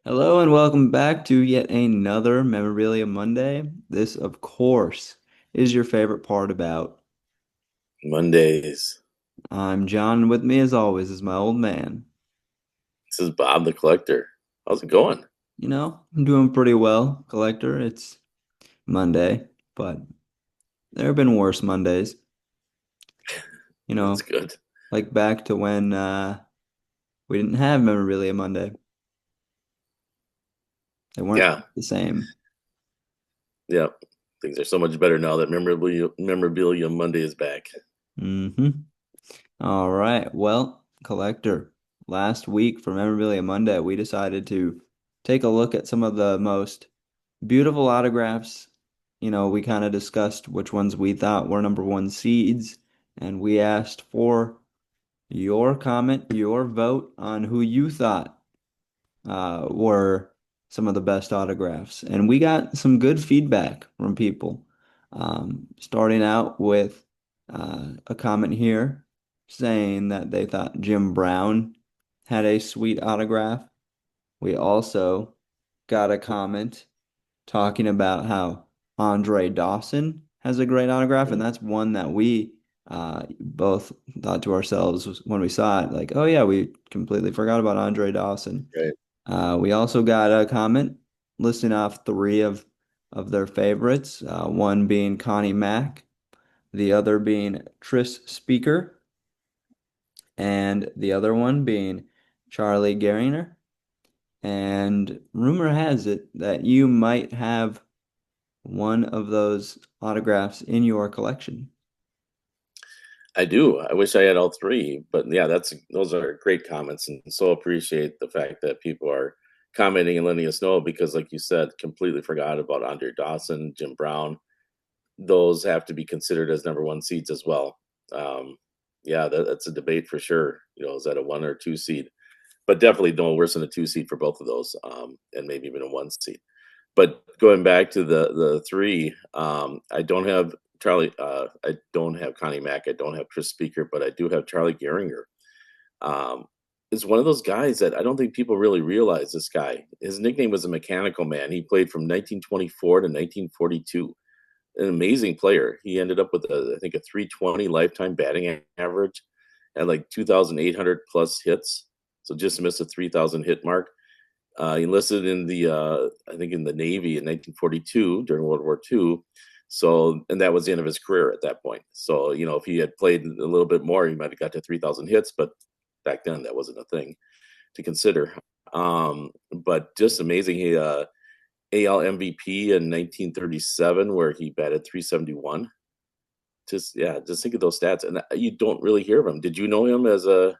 Hello and welcome back to yet another Memorabilia Monday. This, of course, is your favorite part about. Mondays. I'm John, and with me, as always, is my old man. This is Bob the Collector. How's it going? I'm doing pretty well, collector. It's Monday, but there have been worse Mondays. You That's know, good. like back to when we didn't have Memorabilia Monday. They weren't Yeah, the same. yeah. Things are so much better now that memorabilia Monday is back. hmm All right. Well, collector, last week for Memorabilia Monday, we decided to take a look at some of the most beautiful autographs. We kind of discussed which ones we thought were number one seeds, and we asked for your comment, your vote on who you thought were some of the best autographs. And we got some good feedback from people. Starting out with a comment here saying that they thought Jim Brown had a sweet autograph. We also got a comment talking about how Andre Dawson has a great autograph, and Mm, that's one that we both thought to ourselves when we saw it, like, oh yeah, we completely forgot about Andre Dawson. right. We also got a comment listing off three of their favorites, one being Connie Mack, the other being Tris Speaker, and the other one being Charlie Gehringer. And rumor has it that you might have one of those autographs in your collection. I do. I wish I had all three, but yeah, that's those are great comments, and so appreciate the fact that people are commenting and letting us know because, like you said, completely forgot about Andre Dawson, Jim Brown. Those have to be considered as number one seeds as well. Um, yeah, that's a debate for sure. Is that a one or two seed? But definitely no worse than a two seed for both of those, and maybe even a one seed. But going back to the three, I don't have Charlie. I don't have Connie Mack. I don't have Chris Speaker, but I do have Charlie Gehringer. Um, is one of those guys that I don't think people really realize. This guy, his nickname was a Mechanical Man. He played from 1924 to 1942. An amazing player. He ended up with I think a 320 lifetime batting average and like 2,800 plus hits. So just missed a 3,000 hit mark. He enlisted in the I think in the Navy in 1942 during World War II. So and that was the end of his career at that point. So if he had played a little bit more, he might have got to 3,000 hits, but back then that wasn't a thing to consider. But just amazing. He AL MVP in 1937, where he batted 371. Just yeah, just think of those stats, and you don't really hear of him. Did you know him as a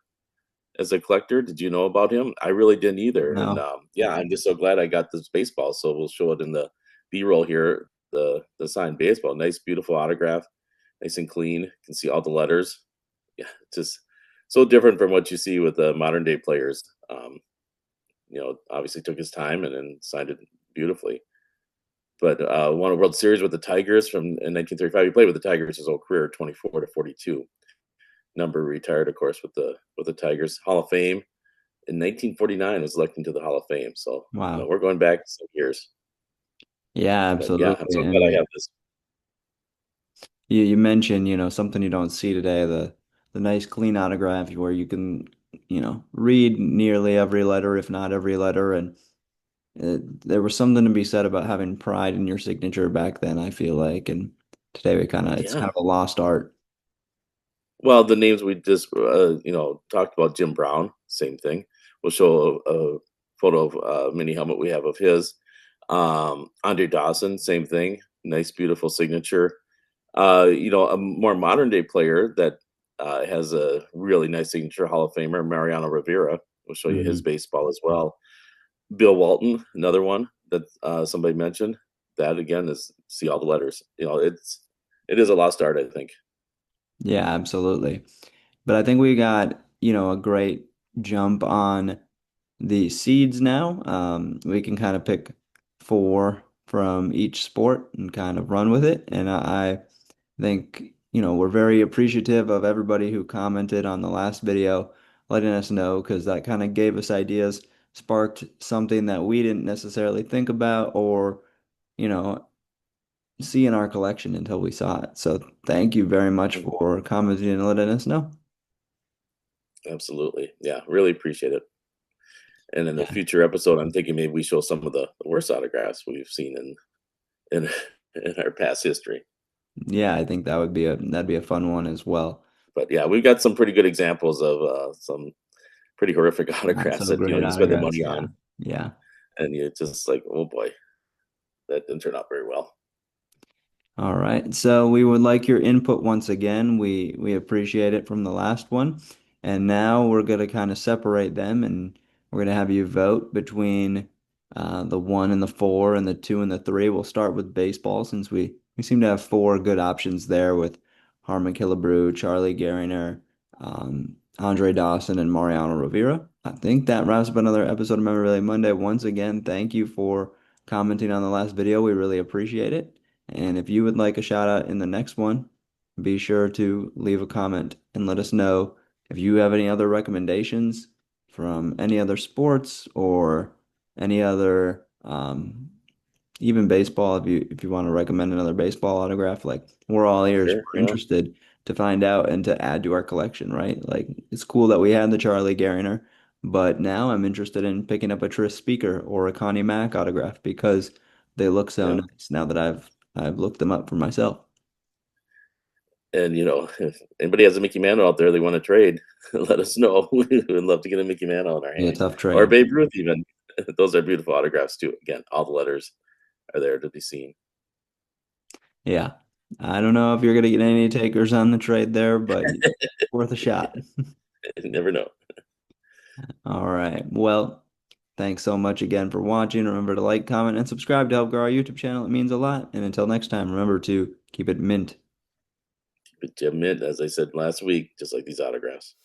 collector? Did you know about him? I really didn't either. And No. yeah, I'm just so glad I got this baseball. So we'll show it in the B-roll here. The signed baseball, nice, beautiful autograph, nice and clean. You can see all the letters. Yeah, just so different from what you see with the modern day players. Obviously took his time and then signed it beautifully. But won a World Series with the Tigers in 1935. He played with the Tigers his whole career, 24 to 42. Number retired, of course, with the Tigers. Hall of Fame in 1949 was elected to the Hall of Fame. So Wow. we're going back some years. Yeah, But yeah, I'm absolutely. so glad I And have this. you mentioned, something you don't see today, the nice clean autograph where you can, read nearly every letter, if not every letter. And there was something to be said about having pride in your signature back then, I feel like. And today it's Yeah. kind of a lost art. Well, the names we just talked about, Jim Brown, same thing. We'll show a photo of mini helmet we have of his. Andre Dawson, same thing. Nice, beautiful signature. A more modern day player that has a really nice signature, Hall of Famer, Mariano Rivera. We'll show you his Mhm. baseball as well. Bill Walton, another one that somebody mentioned. That again is see all the letters. It is a lost art, I think. Yeah, absolutely. But I think we got, a great jump on the seeds now. We can kind of pick four from each sport and kind of run with it. And I think, we're very appreciative of everybody who commented on the last video, letting us know because that kind of gave us ideas. sparked something that we didn't necessarily think about or, you know, see in our collection until we saw it. So thank you very much Mhm. for commenting and letting us know. Absolutely. Yeah, really appreciate it. And in a Yeah. future episode, I'm thinking maybe we show some of the worst autographs we've seen in in our past history. Yeah, I think that'd be a fun one as well. But yeah, we've got some pretty good examples of some pretty horrific Not autographs so that great you spend the autographs. money Yeah. on, Yeah. and you're just like, oh boy, that didn't turn out very well. All right. So we would like your input once again. We appreciate it from the last one. And now we're going to kind of separate them and we're going to have you vote between the one and the four and the two and the three. We'll start with baseball since we seem to have four good options there with Harmon Killebrew, Charlie Gehringer, Andre Dawson, and Mariano Rivera. I think that wraps up another episode of Memorabilia Monday. Once again, thank you for commenting on the last video. We really appreciate it. And if you would like a shout out in the next one, be sure to leave a comment and let us know if you have any other recommendations from any other sports or any other even baseball if you want to recommend another baseball autograph, like we're all ears. Sure, We're yeah, interested to find out and to add to our collection, right? Like it's cool that we had the Charlie Gehringer, but now I'm interested in picking up a Tris Speaker or a Connie Mack autograph because they look so yeah. nice now that I've looked them up for myself. And if anybody has a Mickey Mantle out there they want to trade, let us know. We would love to get a Mickey Mantle in our Be a hand, tough or trade. Babe Ruth even. Those are beautiful autographs too. Again, all the letters are there to be seen. Yeah. I don't know if you're gonna get any takers on the trade there, but worth a shot. You never know. All right. Well, thanks so much again for watching. Remember to like, comment, and subscribe to help grow our YouTube channel. It means a lot. And until next time, remember to keep it mint. But to admit, as I said last week, just like these autographs.